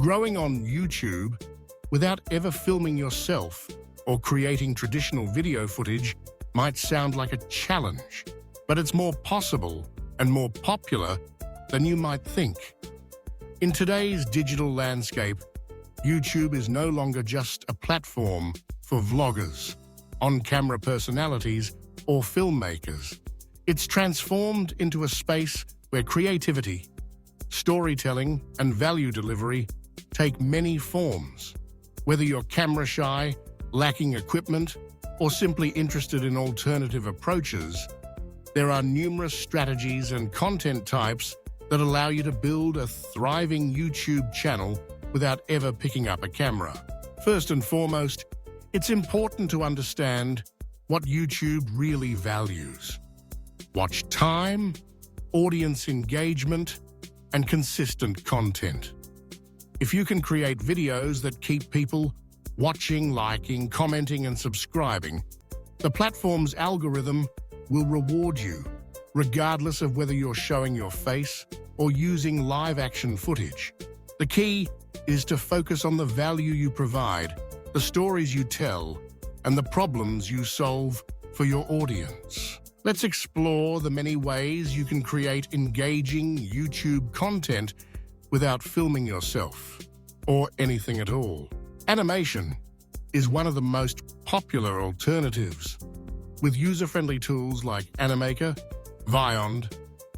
Growing on YouTube without ever filming yourself or creating traditional video footage might sound like a challenge, but it's more possible and more popular than you might think. In today's digital landscape, YouTube is no longer just a platform for vloggers, on-camera personalities, or filmmakers. It's transformed into a space where creativity, storytelling, and value delivery take many forms. Whether you're camera-shy, lacking equipment, or simply interested in alternative approaches, there are numerous strategies and content types that allow you to build a thriving YouTube channel without ever picking up a camera. First and foremost, it's important to understand what YouTube really values. Watch time, audience engagement, and consistent content. If you can create videos that keep people watching, liking, commenting, and subscribing, the platform's algorithm will reward you, regardless of whether you're showing your face or using live-action footage. The key is to focus on the value you provide, the stories you tell, and the problems you solve for your audience. Let's explore the many ways you can create engaging YouTube content without filming yourself or anything at all. Animation is one of the most popular alternatives. With user-friendly tools like Animaker, Vyond,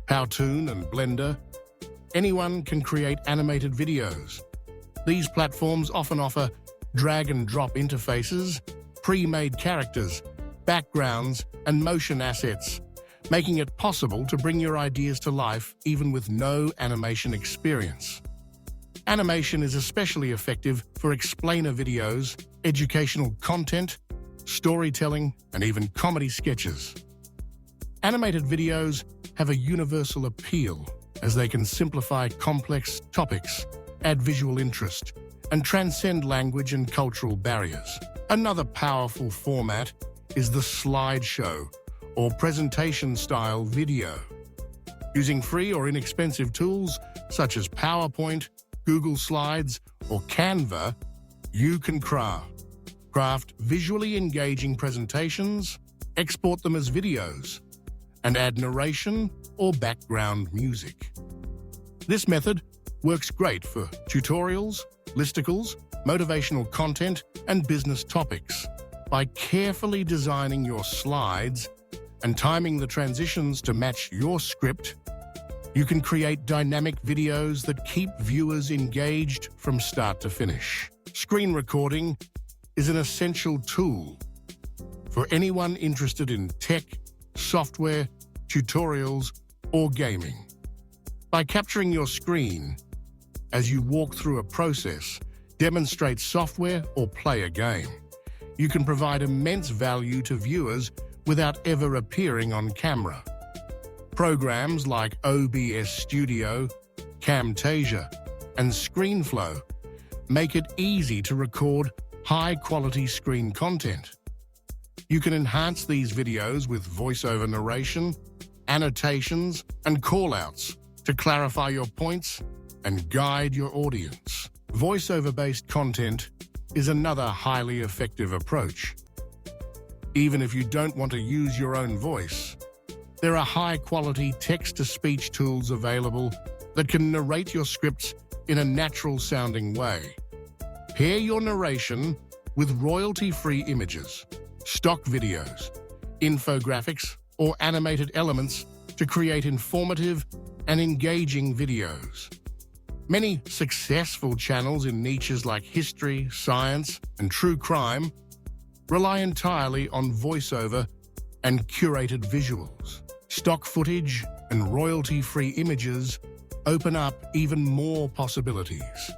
Powtoon, and Blender, anyone can create animated videos. These platforms often offer drag-and-drop interfaces, pre-made characters, backgrounds, and motion assets, making it possible to bring your ideas to life even with no animation experience. Animation is especially effective for explainer videos, educational content, storytelling, and even comedy sketches. Animated videos have a universal appeal as they can simplify complex topics, add visual interest, and transcend language and cultural barriers. Another powerful format is the slideshow or presentation-style video. Using free or inexpensive tools such as PowerPoint, Google Slides, or Canva, you can craft visually engaging presentations, export them as videos, and add narration or background music. This method works great for tutorials, listicles, motivational content, and business topics. By carefully designing your slides and timing the transitions to match your script, you can create dynamic videos that keep viewers engaged from start to finish. Screen recording is an essential tool for anyone interested in tech, software, tutorials, or gaming. By capturing your screen as you walk through a process, demonstrate software, or play a game, you can provide immense value to viewers without ever appearing on camera. Programs like OBS Studio, Camtasia, and ScreenFlow make it easy to record high-quality screen content. You can enhance these videos with voiceover narration, annotations, and callouts to clarify your points and guide your audience. Voiceover-based content is another highly effective approach. Even if you don't want to use your own voice, there are high-quality text-to-speech tools available that can narrate your scripts in a natural-sounding way. Pair your narration with royalty-free images, stock videos, infographics, or animated elements to create informative and engaging videos. Many successful channels in niches like history, science, and true crime rely entirely on voiceover and curated visuals. Stock footage and royalty-free images open up even more possibilities.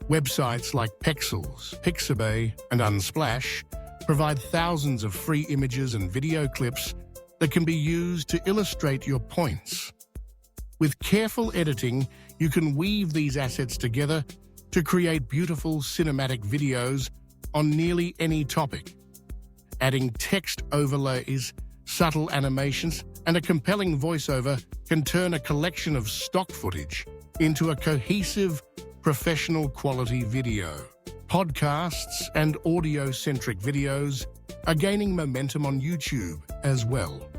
Websites like Pexels, Pixabay, and Unsplash provide thousands of free images and video clips that can be used to illustrate your points. With careful editing, you can weave these assets together to create beautiful cinematic videos on nearly any topic. Adding text overlays, subtle animations, and a compelling voiceover can turn a collection of stock footage into a cohesive, professional quality video. Podcasts and audio-centric videos are gaining momentum on YouTube as well.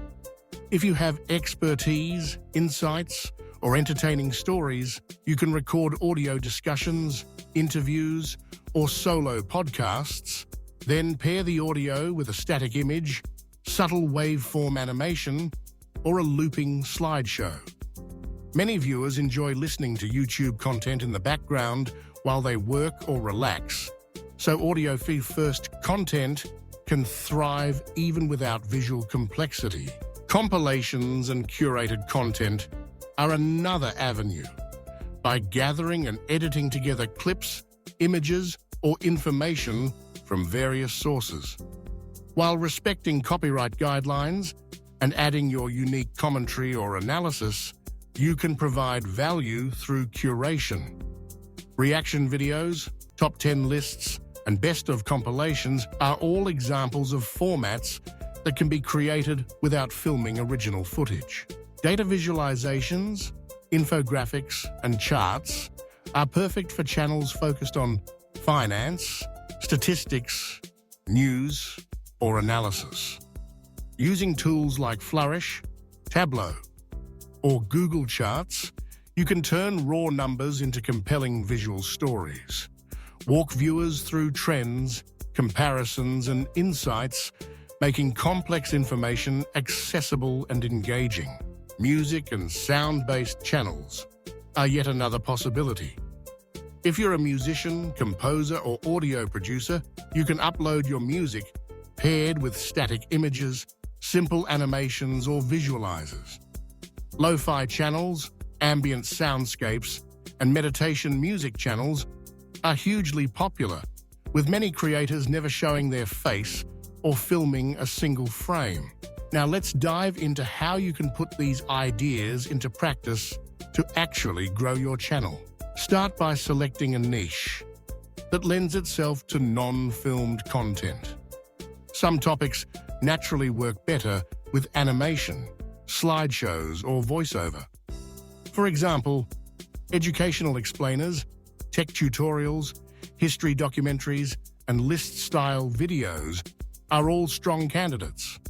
If you have expertise, insights, or entertaining stories, you can record audio discussions, interviews, or solo podcasts, then pair the audio with a static image, subtle waveform animation, or a looping slideshow. Many viewers enjoy listening to YouTube content in the background while they work or relax, so audio feed-first content can thrive even without visual complexity. Compilations and curated content are another avenue. By gathering and editing together clips, images, or information from various sources, while respecting copyright guidelines and adding your unique commentary or analysis, you can provide value through curation. Reaction videos, top 10 lists, and best of compilations are all examples of formats that can be created without filming original footage. Data visualizations, infographics, and charts are perfect for channels focused on finance, statistics, news, or analysis. Using tools like Flourish, Tableau, or Google Charts, you can turn raw numbers into compelling visual stories. Walk viewers through trends, comparisons, and insights, making complex information accessible and engaging. Music and sound-based channels are yet another possibility. If you're a musician, composer, or audio producer, you can upload your music paired with static images, simple animations, or visualizers. Lo-fi channels, ambient soundscapes, and meditation music channels are hugely popular, with many creators never showing their face or filming a single frame. Now let's dive into how you can put these ideas into practice to actually grow your channel. Start by selecting a niche that lends itself to non-filmed content. Some topics naturally work better with animation, slideshows, or voiceover. For example, educational explainers, tech tutorials, history documentaries, and list-style videos are all strong candidates.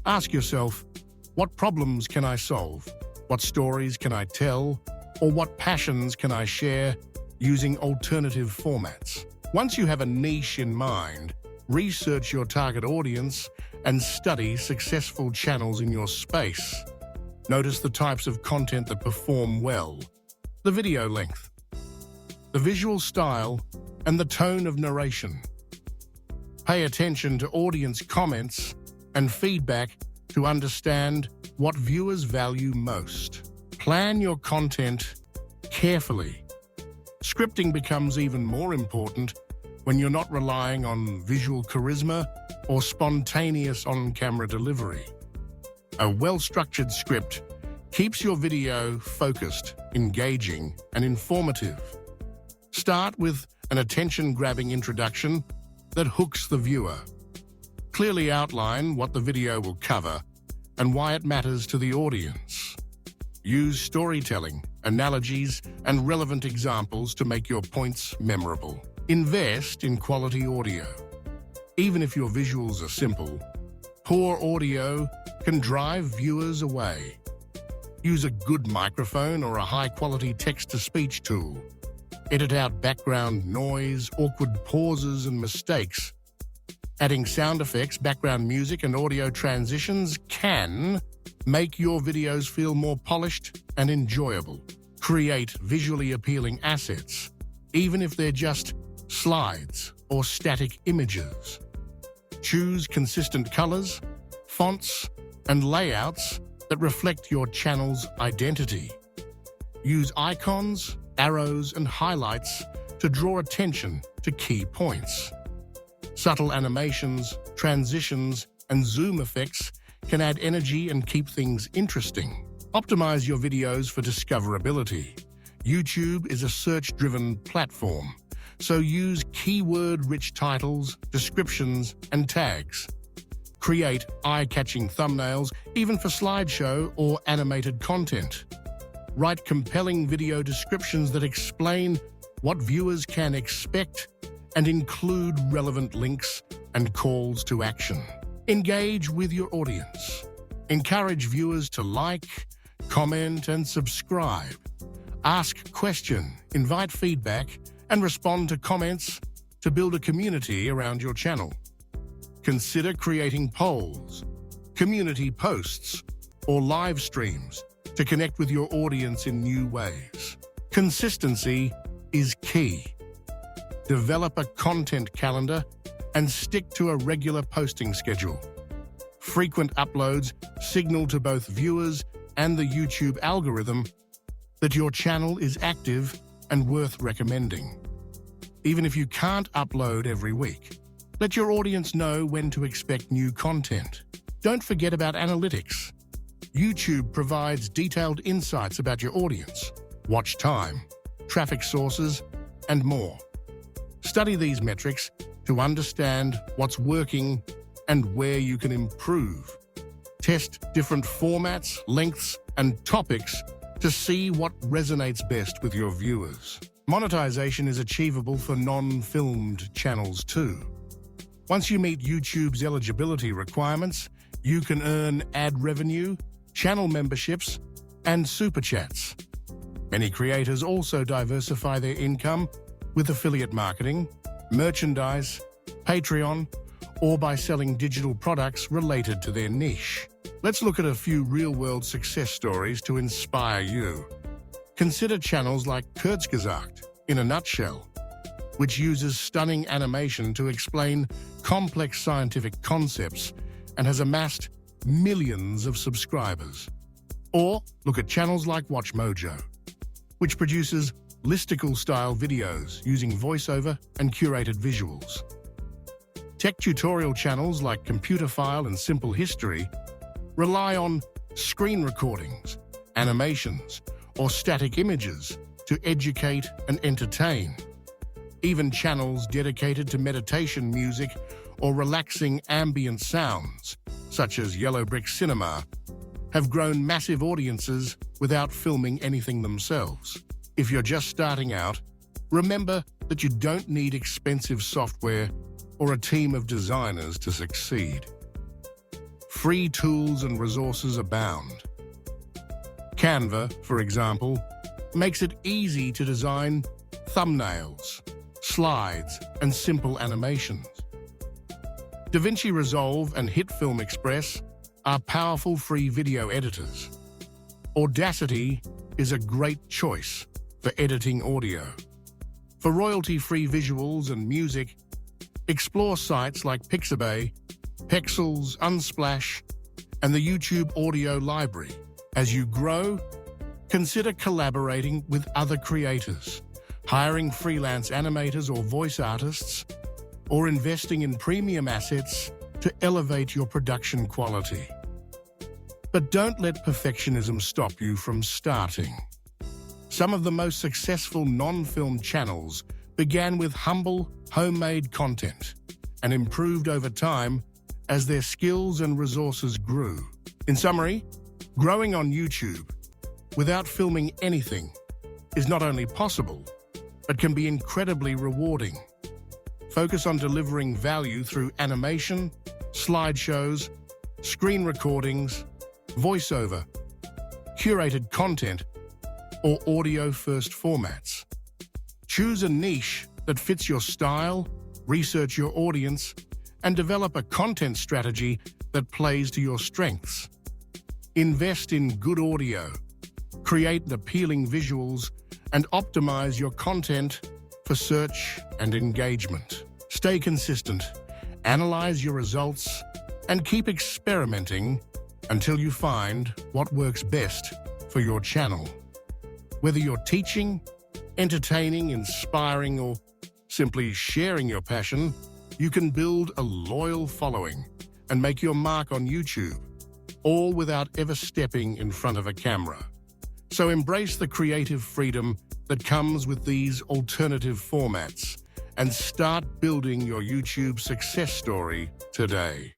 Ask yourself, what problems can I solve? What stories can I tell? Or what passions can I share using alternative formats? Once you have a niche in mind, research your target audience and study successful channels in your space. Notice the types of content that perform well, the video length, the visual style, and the tone of narration. Pay attention to audience comments and feedback to understand what viewers value most. Plan your content carefully. Scripting becomes even more important when you're not relying on visual charisma or spontaneous on-camera delivery. A well-structured script keeps your video focused, engaging, and informative. Start with an attention-grabbing introduction that hooks the viewer. Clearly outline what the video will cover and why it matters to the audience. Use storytelling, analogies, and relevant examples to make your points memorable. Invest in quality audio. Even if your visuals are simple, poor audio can drive viewers away. Use a good microphone or a high-quality text-to-speech tool. Edit out background noise, awkward pauses, and mistakes. Adding sound effects, background music, and audio transitions can make your videos feel more polished and enjoyable. Create visually appealing assets, even if they're just slides or static images. Choose consistent colors, fonts, and layouts that reflect your channel's identity. Use icons, arrows, and highlights to draw attention to key points. Subtle animations, transitions, and zoom effects can add energy and keep things interesting. Optimize your videos for discoverability. YouTube is a search-driven platform, so use keyword-rich titles, descriptions, and tags. Create eye-catching thumbnails, even for slideshow or animated content. Write compelling video descriptions that explain what viewers can expect, and include relevant links and calls to action. Engage with your audience. Encourage viewers to like, comment, and subscribe. Ask questions, invite feedback, and respond to comments to build a community around your channel. Consider creating polls, community posts, or live streams to connect with your audience in new ways. Consistency is key. Develop a content calendar and stick to a regular posting schedule. Frequent uploads signal to both viewers and the YouTube algorithm that your channel is active and worth recommending. Even if you can't upload every week, let your audience know when to expect new content. Don't forget about analytics. YouTube provides detailed insights about your audience, watch time, traffic sources, and more. Study these metrics to understand what's working and where you can improve. Test different formats, lengths, and topics to see what resonates best with your viewers. Monetization is achievable for non-filmed channels too. Once you meet YouTube's eligibility requirements, you can earn ad revenue, channel memberships, and super chats. Many creators also diversify their income with affiliate marketing, merchandise, Patreon, or by selling digital products related to their niche. Let's look at a few real-world success stories to inspire you. Consider channels like Kurzgesagt, in a nutshell, which uses stunning animation to explain complex scientific concepts and has amassed millions of subscribers. Or look at channels like WatchMojo, which produces listicle-style videos using voiceover and curated visuals. Tech tutorial channels like Computerphile and Simple History rely on screen recordings, animations, or static images to educate and entertain. Even channels dedicated to meditation music or relaxing ambient sounds, such as Yellow Brick Cinema, have grown massive audiences without filming anything themselves. If you're just starting out, remember that you don't need expensive software or a team of designers to succeed. Free tools and resources abound. Canva, for example, makes it easy to design thumbnails, slides, and simple animations. DaVinci Resolve and HitFilm Express are powerful free video editors. Audacity is a great choice for editing audio. For royalty-free visuals and music, explore sites like Pixabay, Pexels, Unsplash, and the YouTube Audio Library. As you grow, consider collaborating with other creators, hiring freelance animators or voice artists, or investing in premium assets to elevate your production quality. But don't let perfectionism stop you from starting. Some of the most successful non-film channels began with humble, homemade content and improved over time as their skills and resources grew. In summary, growing on YouTube without filming anything is not only possible, but can be incredibly rewarding. Focus on delivering value through animation, slideshows, screen recordings, voiceover, curated content, or audio-first formats. Choose a niche that fits your style, research your audience, and develop a content strategy that plays to your strengths. Invest in good audio, create appealing visuals, and optimize your content for search and engagement. Stay consistent, analyze your results, and keep experimenting until you find what works best for your channel. Whether you're teaching, entertaining, inspiring, or simply sharing your passion, you can build a loyal following and make your mark on YouTube, all without ever stepping in front of a camera. So embrace the creative freedom that comes with these alternative formats and start building your YouTube success story today.